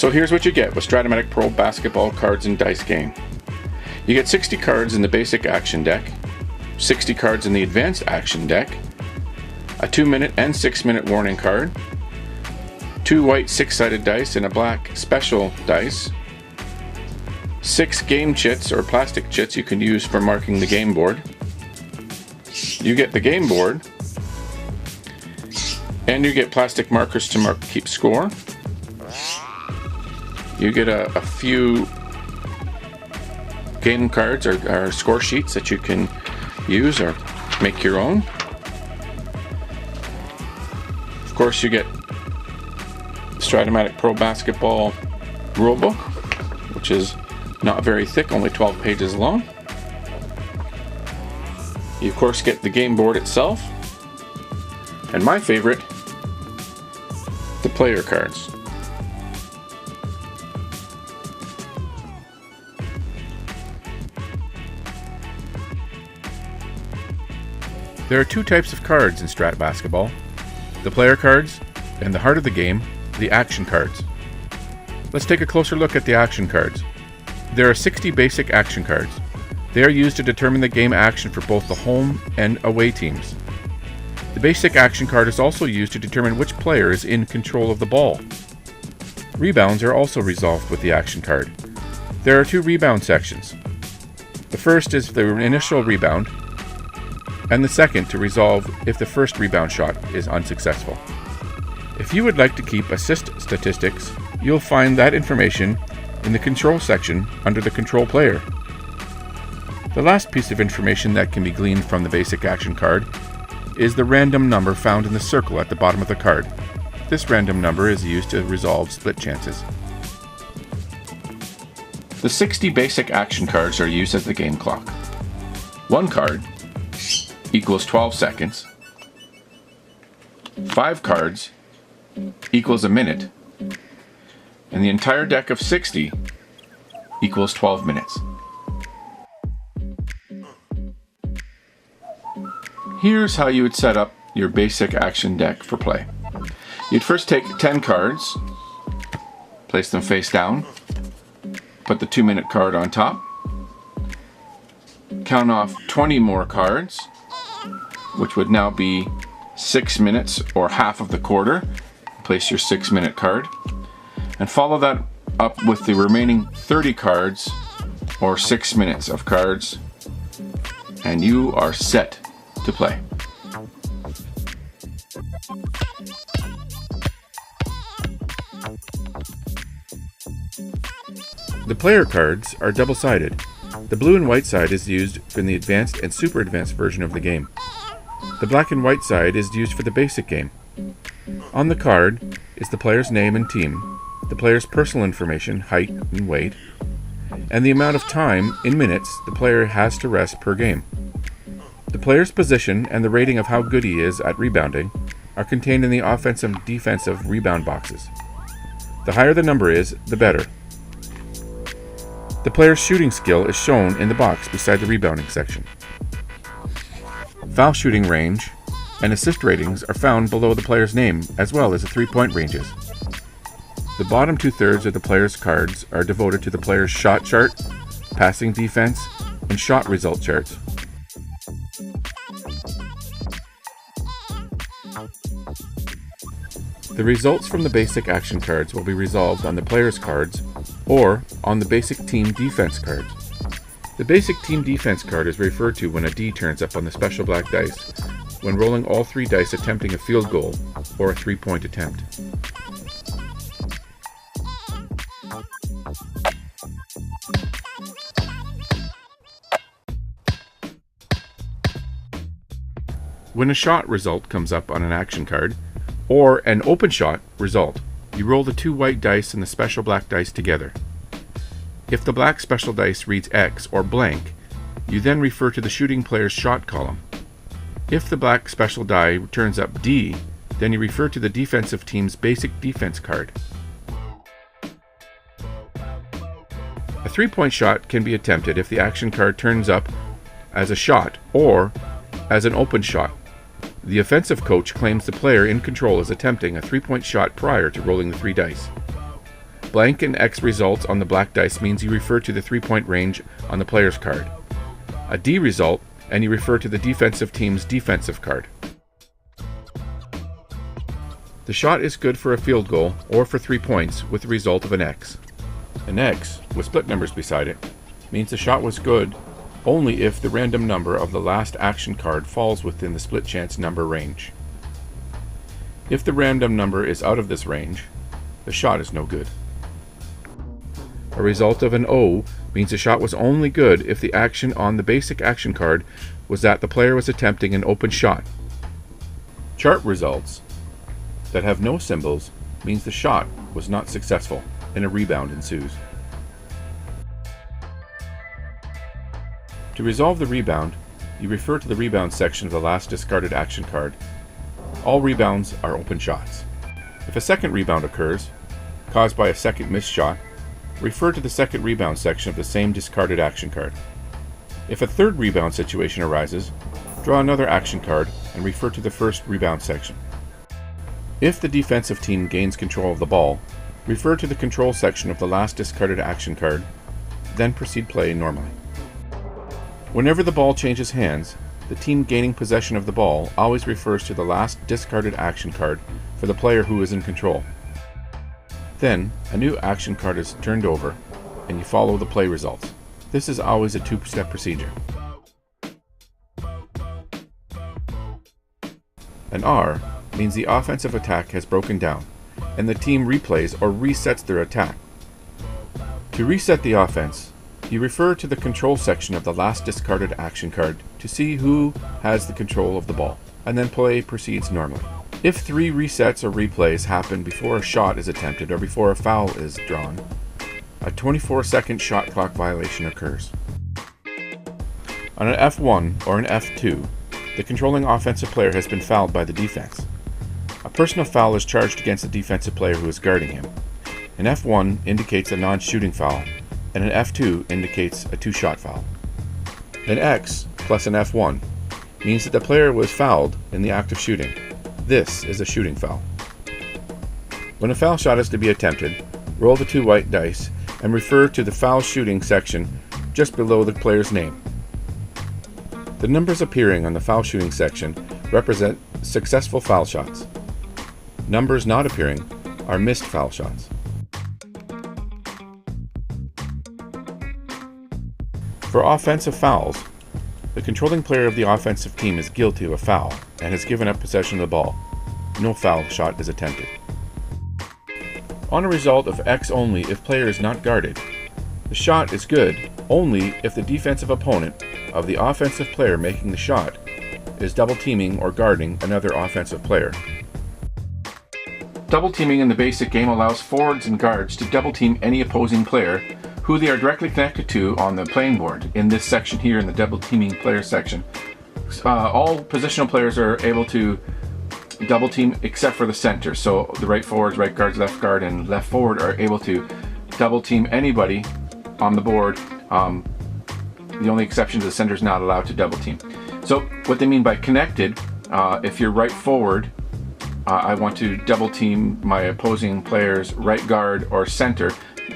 So here's what you get with Strat-O-Matic Pro Basketball cards and dice game. You get 60 cards in the basic action deck, 60 cards in the advanced action deck, a 2-minute and 6-minute warning card, 2 white 6-sided dice and a black special dice, 6 game chits or plastic chits you can use for marking the game board. You get the game board, and you get plastic markers to keep score. You get a few game cards or score sheets that you can use or make your own. Of course, you get the Strat-O-Matic Pro Basketball rulebook, which is not very thick, only 12 pages long. You of course get the game board itself, and my favorite, the player cards. There are 2 types of cards in Strat Basketball: the player cards, and the heart of the game, the action cards. Let's take a closer look at the action cards. There are 60 basic action cards. They are used to determine the game action for both the home and away teams. The basic action card is also used to determine which player is in control of the ball. Rebounds are also resolved with the action card. There are 2 rebound sections. The first is the initial rebound, and the second to resolve if the first rebound shot is unsuccessful. If you would like to keep assist statistics, you'll find that information in the control section under the control player. The last piece of information that can be gleaned from the basic action card is the random number found in the circle at the bottom of the card. This random number is used to resolve split chances. The 60 basic action cards are used as the game clock. 1 card equals 12 seconds. 5 cards equals a minute. And the entire deck of 60 equals 12 minutes. Here's how you would set up your basic action deck for play. You'd first take 10 cards, place them face down, put the 2-minute card on top, count off 20 more cards, which would now be 6 minutes or half of the quarter. Place your 6-minute card, and follow that up with the remaining 30 cards or 6 minutes of cards, and you are set to play. The player cards are double-sided. The blue and white side is used in the advanced and super advanced version of the game. The black and white side is used for the basic game. On the card is the player's name and team, the player's personal information, height and weight, and the amount of time, in minutes, the player has to rest per game. The player's position and the rating of how good he is at rebounding are contained in the offensive and defensive rebound boxes. The higher the number is, the better. The player's shooting skill is shown in the box beside the rebounding section. Foul shooting range and assist ratings are found below the player's name, as well as the 3-point ranges. The bottom 2/3 of the player's cards are devoted to the player's shot chart, passing defense, and shot result charts. The results from the basic action cards will be resolved on the player's cards or on the basic team defense cards. The basic team defense card is referred to when a D turns up on the special black dice, when rolling all 3 dice attempting a field goal or a 3-point attempt. When a shot result comes up on an action card, or an open shot result, you roll the 2 white dice and the special black dice together. If the black special dice reads X or blank, you then refer to the shooting player's shot column. If the black special die turns up D, then you refer to the defensive team's basic defense card. A 3-point shot can be attempted if the action card turns up as a shot or as an open shot. The offensive coach claims the player in control is attempting a 3-point shot prior to rolling the 3 dice. Blank and X results on the black dice means you refer to the 3-point range on the player's card. A D result, and you refer to the defensive team's defensive card. The shot is good for a field goal or for 3 points with the result of an X. An X, with split numbers beside it, means the shot was good only if the random number of the last action card falls within the split chance number range. If the random number is out of this range, the shot is no good. A result of an O means the shot was only good if the action on the basic action card was that the player was attempting an open shot. Chart results that have no symbols means the shot was not successful and a rebound ensues. To resolve the rebound, you refer to the rebound section of the last discarded action card. All rebounds are open shots. If a second rebound occurs, caused by a second missed shot, refer to the second rebound section of the same discarded action card. If a third rebound situation arises, draw another action card and refer to the first rebound section. If the defensive team gains control of the ball, refer to the control section of the last discarded action card, then proceed play normally. Whenever the ball changes hands, the team gaining possession of the ball always refers to the last discarded action card for the player who is in control. Then, a new action card is turned over, and you follow the play results. This is always a two-step procedure. An R means the offensive attack has broken down, and the team replays or resets their attack. To reset the offense, you refer to the control section of the last discarded action card to see who has the control of the ball, and then play proceeds normally. If 3 resets or replays happen before a shot is attempted or before a foul is drawn, a 24-second shot clock violation occurs. On an F1 or an F2, the controlling offensive player has been fouled by the defense. A personal foul is charged against the defensive player who is guarding him. An F1 indicates a non-shooting foul, and an F2 indicates a 2-shot foul. An X plus an F1 means that the player was fouled in the act of shooting. This is a shooting foul. When a foul shot is to be attempted, roll the 2 white dice and refer to the foul shooting section just below the player's name. The numbers appearing on the foul shooting section represent successful foul shots. Numbers not appearing are missed foul shots. For offensive fouls, the controlling player of the offensive team is guilty of a foul and has given up possession of the ball. No foul shot is attempted. On a result of X only if player is not guarded, the shot is good only if the defensive opponent of the offensive player making the shot is double teaming or guarding another offensive player. Double teaming in the basic game allows forwards and guards to double team any opposing player who they are directly connected to on the playing board. In this section here, in the double teaming player section, all positional players are able to double team except for the center. So the right forwards, right guards, left guard, and left forward are able to double team anybody on the board. The only exception is the center is not allowed to double team. So what they mean by connected, if you're right forward, I want to double team my opposing player's right guard or center,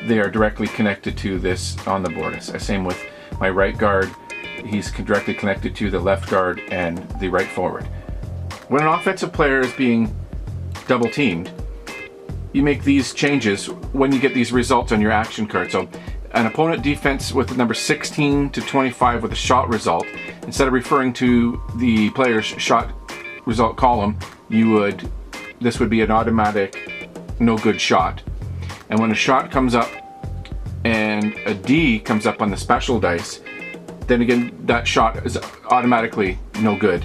they are directly connected to this on the board. Same with my right guard, he's directly connected to the left guard and the right forward. When an offensive player is being double teamed, you make these changes when you get these results on your action card. So an opponent defense with the number 16 to 25 with a shot result, instead of referring to the player's shot result column, this would be an automatic no good shot. And when a shot comes up and a D comes up on the special dice, then again that shot is automatically no good.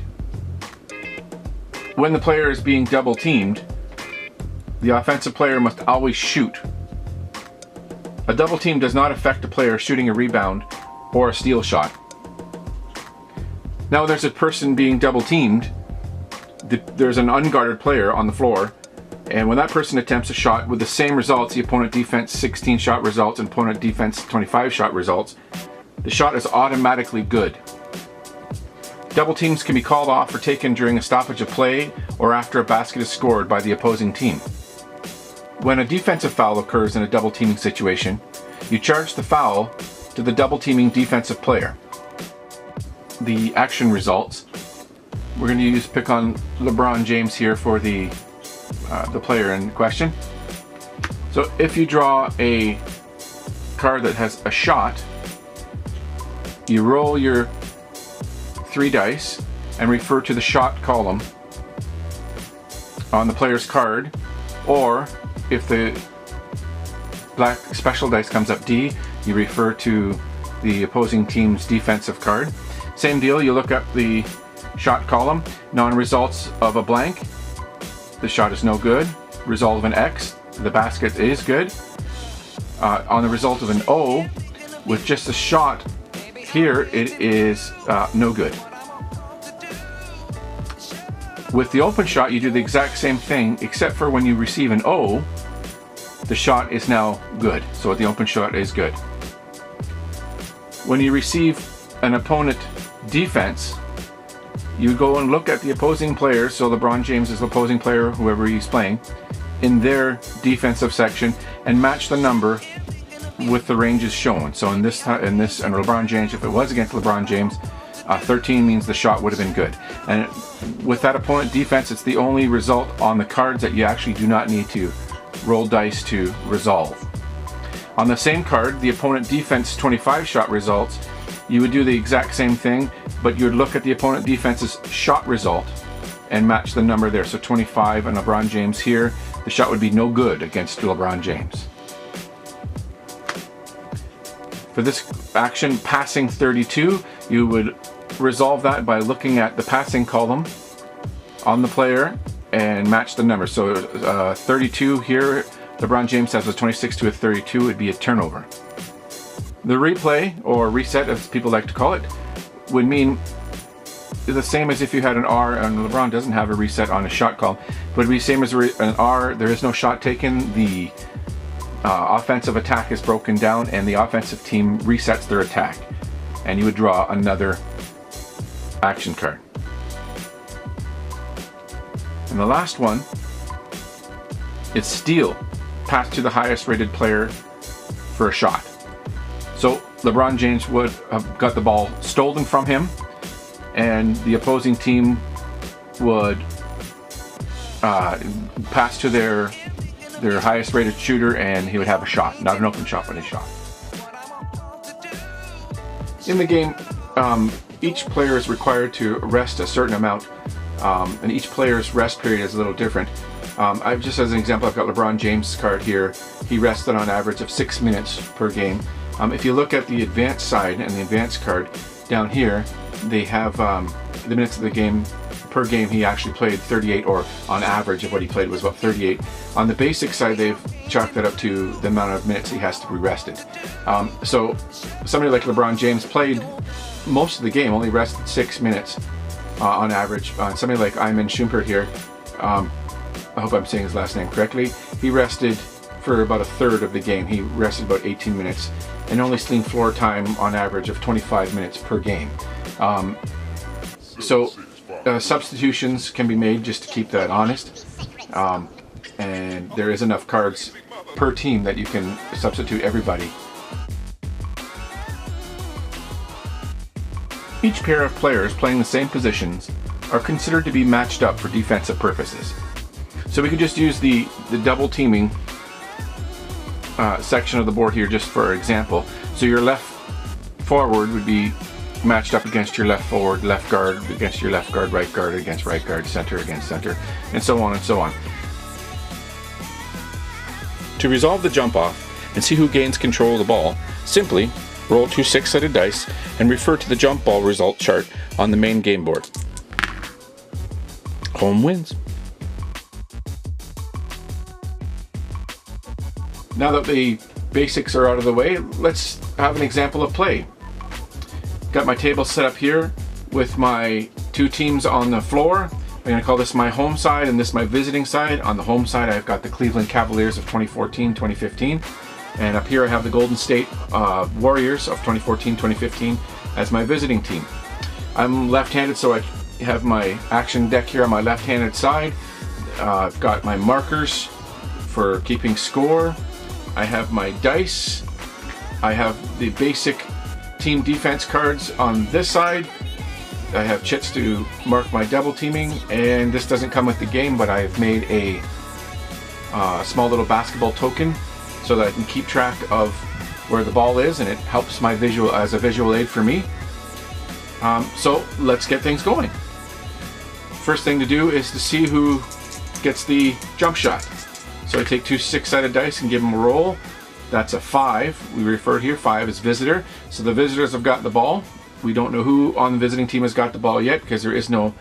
When the player is being double teamed, the offensive player must always shoot. A double team does not affect a player shooting a rebound or a steal shot. Now there's a person being double teamed, there's an unguarded player on the floor, and when that person attempts a shot with the same results, the opponent defense 16 shot results and opponent defense 25 shot results, the shot is automatically good. Double teams can be called off or taken during a stoppage of play or after a basket is scored by the opposing team. When a defensive foul occurs in a double teaming situation, you charge the foul to the double teaming defensive player. The action results, we're going to pick on LeBron James here for the player in question. So if you draw a card that has a shot, you roll your 3 dice and refer to the shot column on the player's card, or if the black special dice comes up D, you refer to the opposing team's defensive card. Same deal, you look up the shot column, non-results of a blank, the shot is no good. Result of an X, the basket is good. On the result of an O, with just a shot here, it is no good. With the open shot, you do the exact same thing, except for when you receive an O, the shot is now good. So the open shot is good. When you receive an opponent defense, you go and look at the opposing players. So LeBron James is the opposing player, whoever he's playing, in their defensive section, and match the number with the ranges shown. So in this and LeBron James, if it was against LeBron James, 13 means the shot would have been good. And with that opponent defense, it's the only result on the cards that you actually do not need to roll dice to resolve. On the same card, the opponent defense 25 shot results, you would do the exact same thing, but you would look at the opponent defense's shot result and match the number there. So 25 and LeBron James here, the shot would be no good against LeBron James. For this action, passing 32, you would resolve that by looking at the passing column on the player and match the number. So 32 here, LeBron James has a 26 to a 32, would be a turnover. The replay, or reset as people like to call it, would mean the same as if you had an R, and LeBron doesn't have a reset on a shot call, but it'd be the same as an R, there is no shot taken, the offensive attack is broken down, and the offensive team resets their attack, and you would draw another action card. And the last one is steal, pass to the highest rated player for a shot. So LeBron James would have got the ball stolen from him, and the opposing team would pass to their highest rated shooter, and he would have a shot. Not an open shot, but a shot. In the game, each player is required to rest a certain amount, and each player's rest period is a little different. I've just as an example, I've got LeBron James' card here. He rested on average of 6 minutes per game. If you look at the advanced side and the advanced card down here, they have the minutes of the game per game. He actually played 38, or on average of what he played was about 38. On the basic side, they've chalked that up to the amount of minutes he has to be rested. So somebody like LeBron James played most of the game, only rested 6 minutes on average. Somebody like Iman Shumpert here, I hope I'm saying his last name correctly, he rested for about a third of the game. He rested about 18 minutes and only seen floor time on average of 25 minutes per game. So substitutions can be made just to keep that honest, and there is enough cards per team that you can substitute everybody. Each pair of players playing the same positions are considered to be matched up for defensive purposes. So we could just use the double teaming section of the board here just for example. So your left forward would be matched up against your left forward, left guard against your left guard, right guard against right guard, center against center, and so on and so on. To resolve the jump off and see who gains control of the ball, simply roll 2 6-sided dice and refer to the jump ball result chart on the main game board. Home wins. Now that the basics are out of the way, let's have an example of play. Got my table set up here with my 2 teams on the floor. I'm going to call this my home side and this my visiting side. On the home side, I've got the Cleveland Cavaliers of 2014-2015. And up here I have the Golden State Warriors of 2014-2015 as my visiting team. I'm left-handed, so I have my action deck here on my left-handed side. I've got my markers for keeping score. I have my dice. I have the basic team defense cards on this side. I have chits to mark my double teaming, and this doesn't come with the game, but I've made a small little basketball token so that I can keep track of where the ball is, and it helps my visual as a visual aid for me. So let's get things going. First thing to do is to see who gets the jump shot. So I take two 6-sided dice and give them a roll. That's a 5. We refer here, 5 is visitor. So the visitors have got the ball. We don't know who on the visiting team has got the ball yet because there is no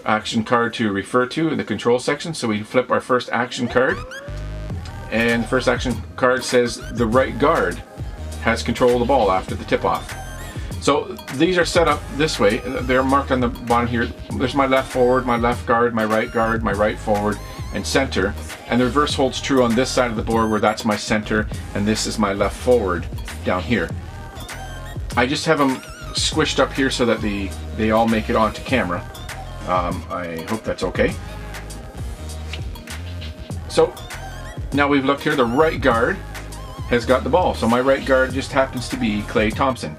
action card to refer to in the control section. So we flip our first action card. And the first action card says the right guard has control of the ball after the tip-off. So these are set up this way. They're marked on the bottom here. There's my left forward, my left guard, my right forward, and center. And the reverse holds true on this side of the board where that's my center and this is my left forward down here. I just have them squished up here so that they all make it onto camera. I hope that's okay. So now we've looked here, the right guard has got the ball. So my right guard just happens to be Klay Thompson.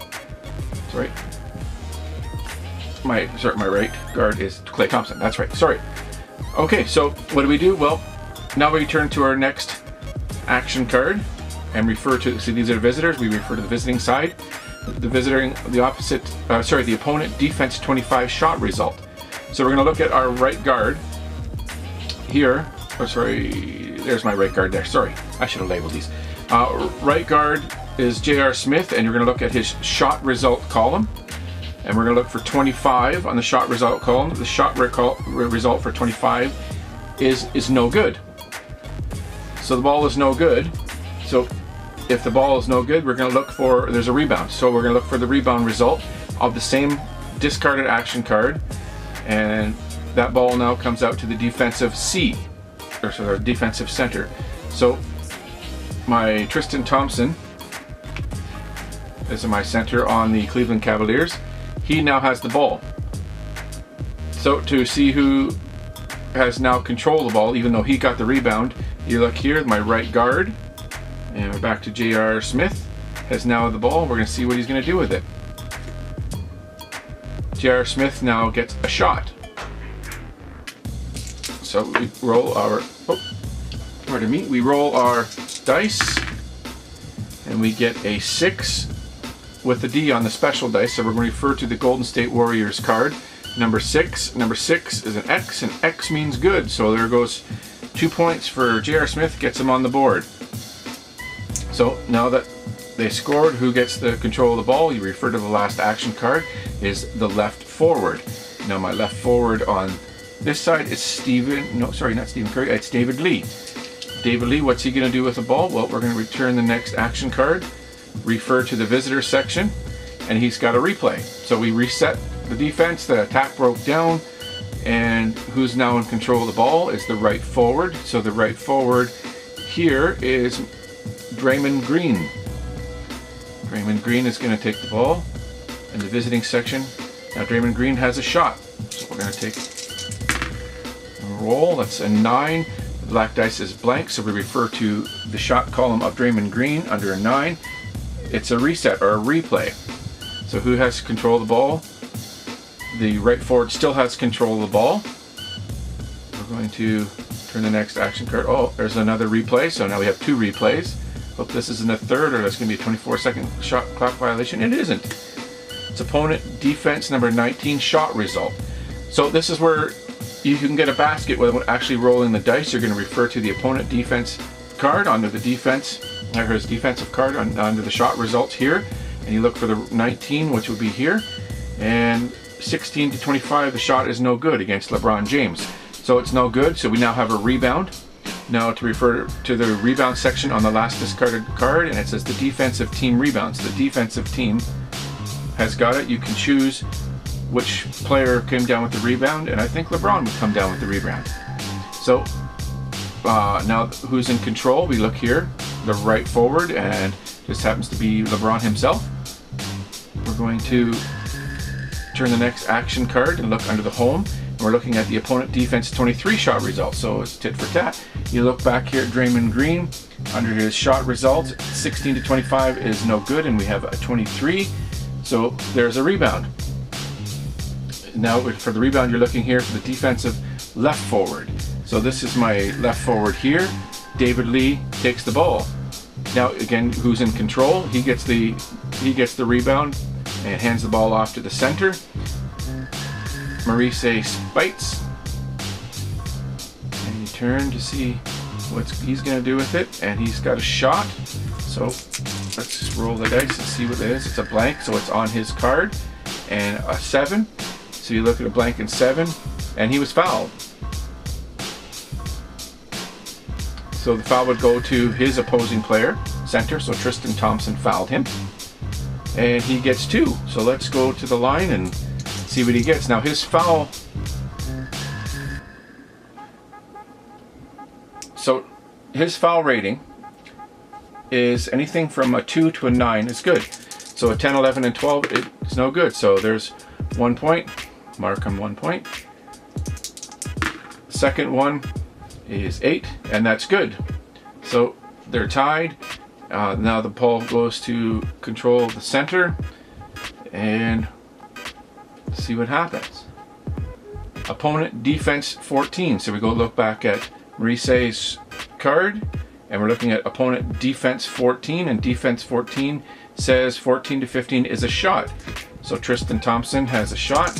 Sorry. My right guard is Klay Thompson. That's right. Sorry. Okay, so what do we do? Well, now we turn to our next action card and refer to, so these are visitors, we refer to the visiting side. The opponent defense 25 shot result. So we're going to look at our right guard here. Oh, sorry, there's my right guard there. Sorry, I should have labeled these. Right guard is J.R. Smith, and you're going to look at his shot result column. And we're going to look for 25 on the shot result column. The shot result for 25 is no good. So the ball is no good. So if the ball is no good, we're going to look for, there's a rebound. So we're going to look for the rebound result of the same discarded action card. And that ball now comes out to the defensive C, or sorry, defensive center. So my Tristan Thompson is my center on the Cleveland Cavaliers. He now has the ball. So to see who has now control of the ball, even though he got the rebound, you look here, my right guard, and we're back to J.R. Smith, has now the ball. We're going to see what he's going to do with it. J.R. Smith now gets a shot. So we roll our, we roll our dice, and we get a 6 with the D on the special dice. So we're going to refer to the Golden State Warriors card, number 6. Number 6 is an X, and X means good. So there goes 2 points for J.R. Smith, gets him on the board. So now that they scored, who gets the control of the ball? You refer to the last action card, is the left forward. Now my left forward on this side is not Stephen Curry, it's David Lee. David Lee, what's he going to do with the ball? Well, we're going to return the next action card, refer to the visitor section, and he's got a replay. So we reset the defense, the attack broke down, and who's now in control of the ball is the right forward. So the right forward here is Draymond Green. Draymond Green is going to take the ball in the visiting section. Now Draymond Green has a shot. So we're going to take a roll. That's a 9. The black dice is blank, so we refer to the shot column of Draymond Green under a 9. It's a reset or a replay. So who has control of the ball? The right forward still has control of the ball. We're going to turn the next action card. Oh, there's another replay. So now we have 2 replays. Hope this isn't a third, or that's going to be a 24-second shot clock violation. It isn't. It's opponent defense number 19 shot result. So this is where you can get a basket without actually rolling the dice. You're going to refer to the opponent defense card under the defense. There's defensive card under the shot results here, and you look for the 19, which would be here, and 16 to 25. The shot is no good against LeBron James, so it's no good. So we now have a rebound. Now to refer to the rebound section on the last discarded card, and it says the defensive team rebounds. The defensive team has got it. You can choose which player came down with the rebound, and I think LeBron would come down with the rebound. So now who's in control? We look here, the right forward, and this happens to be LeBron himself. We're going to turn the next action card and look under the home, We're looking at the opponent defense 23 shot results, so it's tit for tat. You look back here at Draymond Green, under his shot results, 16 to 25 is no good, and we have a 23, so there's a rebound. Now for the rebound, you're looking here for the defensive left forward. So this is my left forward here. David Lee takes the ball. Now again, who's in control? He gets the rebound and hands the ball off to the center. Maurice Spites. And you turn to see what he's going to do with it, and he's got a shot. So let's just roll the dice and see what it is. It's a blank, so it's on his card, and a 7. So you look at a blank and 7, and he was fouled. So the foul would go to his opposing player, center, so Tristan Thompson fouled him. And he gets 2. So let's go to the line and see what he gets. Now his foul, so his foul rating is anything from a 2 to a 9 is good. So a 10, 11, and 12 it's no good. So there's 1 point, mark him 1 point. Second one is 8, and that's good. So they're tied. Now the ball goes to control the center, and see what happens. Opponent defense 14. So we go look back at Maurice's card, and we're looking at opponent defense 14, and defense 14 says 14 to 15 is a shot. So Tristan Thompson has a shot.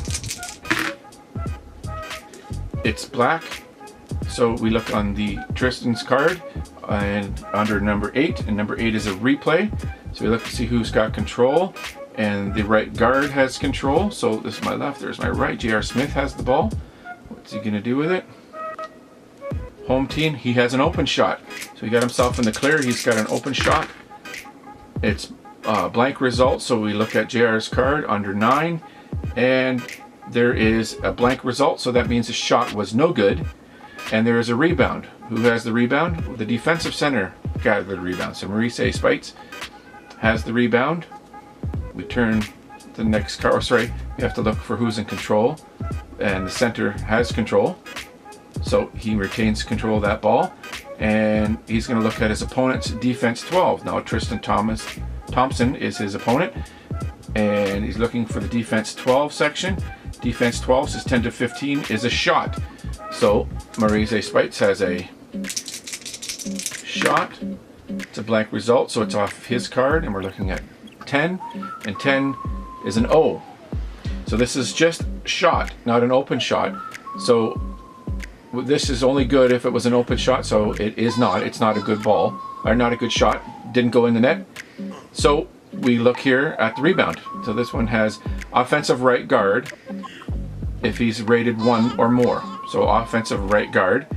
It's black. So we look on the Tristan's card and under number 8, and number 8 is a replay. So we look to see who's got control, and the right guard has control. So this is my left, there's my right. J.R. Smith has the ball. What's he gonna do with it? Home team, he has an open shot. So he got himself in the clear, he's got an open shot. It's blank result, so we look at JR's card under 9, and there is a blank result, so that means the shot was no good. And there is a rebound. Who has the rebound? The defensive center got the rebound. So Maurice Spites has the rebound. We turn the next card, sorry, we have to look for who's in control. And the center has control. So he retains control of that ball. And he's gonna look at his opponent's defense 12. Now Tristan Thompson is his opponent. And he's looking for the defense 12 section. Defense 12 says 10 to 15 is a shot. So Maurice Spites has a shot. It's a blank result, so it's off his card, and we're looking at 10, and 10 is an O. So this is just shot, not an open shot. So this is only good if it was an open shot, so it is not. It's not a good ball, or not a good shot. Didn't go in the net. So we look here at the rebound. So this one has offensive right guard if he's rated 1 or more. So offensive right guard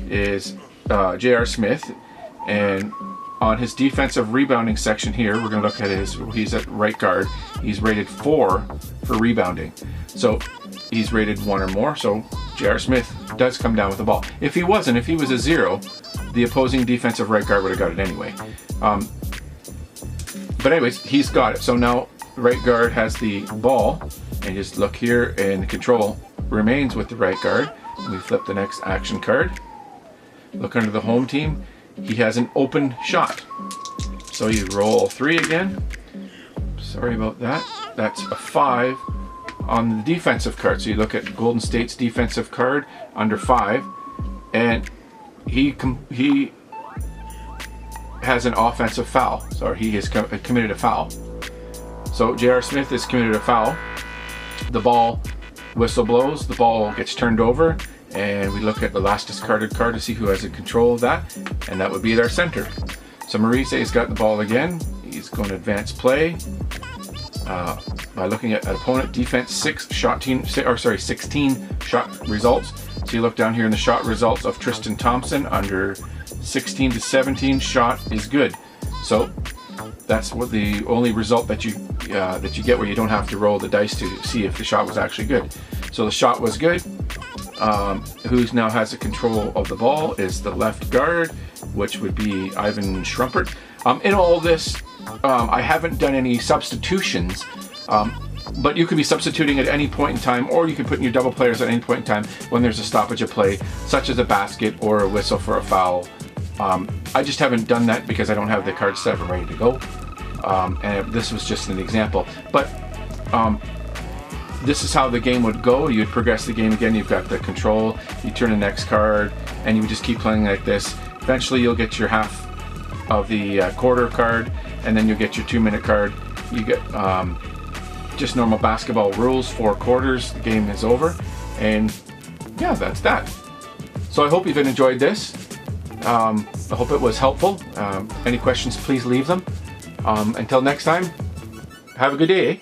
is J.R. Smith, and on his defensive rebounding section here, we're going to look at he's at right guard. He's rated 4 for rebounding. So he's rated 1 or more, so J.R. Smith does come down with the ball. If he was a 0, the opposing defensive right guard would have got it anyway. But anyways, he's got it. So now right guard has the ball, and just look here, and the control remains with the right guard. We flip the next action card. Look under the home team. He has an open shot. So you roll 3 again. Sorry about that. That's a 5 on the defensive card. So you look at Golden State's defensive card under 5, and he has an offensive foul. So he has committed a foul. So J.R. Smith has committed a foul. The ball whistle blows, the ball gets turned over, and we look at the last discarded card to see who has control of that, and that would be their center. So Maurice has got the ball again. He's going to advance play by looking at opponent defense 16 shot results. So you look down here in the shot results of Tristan Thompson under 16 to 17 shot is good. So that's what the only result that you get where you don't have to roll the dice to see if the shot was actually good. So the shot was good. Who now has the control of the ball is the left guard, which would be Ivan Schrumpert. In all this, I haven't done any substitutions. But you could be substituting at any point in time, or you could put in your double players at any point in time when there's a stoppage of play, such as a basket or a whistle for a foul. I just haven't done that because I don't have the cards set up and ready to go. And this was just an example. But this is how the game would go. You'd progress the game again. You've got the control. You turn the next card, and you would just keep playing like this. Eventually, you'll get your half of the quarter card, and then you'll get your 2-minute card. You get just normal basketball rules, 4 quarters, the game is over, and yeah, that's that. So I hope you've enjoyed this. I hope it was helpful. Any questions, please leave them. Until next time, have a good day.